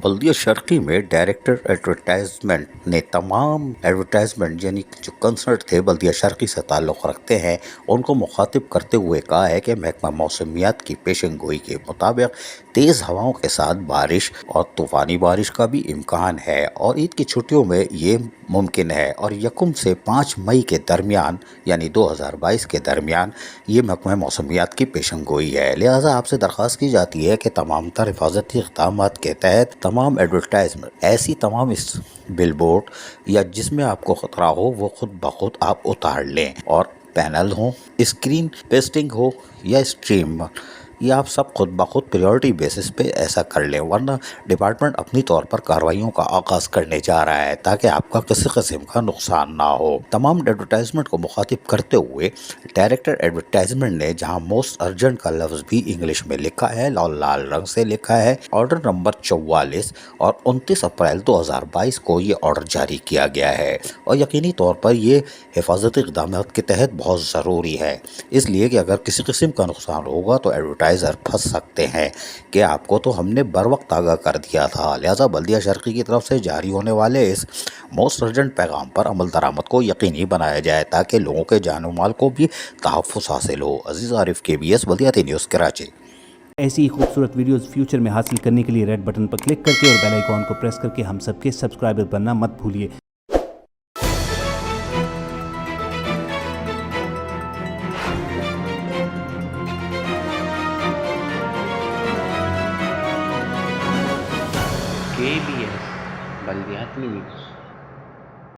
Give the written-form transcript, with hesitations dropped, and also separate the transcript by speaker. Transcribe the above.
Speaker 1: بلدیہ شرقی میں director advertisement نے تمام ایڈورٹائزمنٹ یعنی جو کنسرٹ تھے بلدیہ شرقی سے تعلق رکھتے ہیں ان کو مخاطب کرتے ہوئے کہا ہے کہ محکمہ موسمیات کی پیشن گوئی کے مطابق تیز ہواؤں کے ساتھ بارش اور طوفانی بارش کا بھی امکان ہے اور عید کی چھٹیوں میں یہ ممکن ہے اور 1 سے 5 مئی کے درمیان یعنی 2022 کے درمیان یہ محکمہ موسمیات کی پیشن گوئی ہے۔ لہٰذا آپ سے درخواست کی جاتی ہے کہ تمام تر حفاظتی اقدامات کے تحت تمام ایڈورٹائزمنٹ ایسی تمام اس بل بورڈ یا جس میں آپ کو خطرہ ہو وہ خود بخود آپ اتار لیں اور پینل ہوں، اسکرین پیسٹنگ ہو یا اسٹریم یہ آپ سب خود بخود پریورٹی بیسس پہ ایسا کر لیں، ورنہ ڈپارٹمنٹ اپنی طور پر کارروائیوں کا آغاز کرنے جا رہا ہے تاکہ آپ کا کسی قسم کا نقصان نہ ہو۔ تمام ایڈورٹائزمنٹ کو مخاطب کرتے ہوئے ڈائریکٹر ایڈورٹائزمنٹ نے جہاں موسٹ ارجنٹ کا لفظ بھی انگلش میں لکھا ہے اور لال رنگ سے لکھا ہے، آرڈر نمبر 44 اور 29 اپریل 2022 کو یہ آرڈر جاری کیا گیا ہے اور یقینی طور پر یہ حفاظتی اقدامات کے تحت بہت ضروری ہے، اس لیے کہ اگر کسی قسم کا نقصان ہوگا تو ایڈورٹائزر پھنس سکتے ہیں کہ آپ کو تو ہم نے بر وقت آگاہ کر دیا تھا۔ لہٰذا بلدیہ شرقی کی طرف سے جاری ہونے والے اس موسٹ ارجنٹ پیغام پر عمل درآمد کو یقینی بنایا جائے تاکہ لوگوں کے جان و مال کو بھی تحفظ حاصل ہو۔ عزیز عارف KBS بلدیاتی نیوز کراچی۔
Speaker 2: ایسی ہی خوبصورت ویڈیوز فیوچر میں حاصل کرنے کے لیے ریڈ بٹن پر کلک کر کے اور بیل آئیکن کو پریس کر کے ہم سب کے سبسکرائبر بننا مت بھولیے۔
Speaker 3: KBS بلدیاتی نیوز۔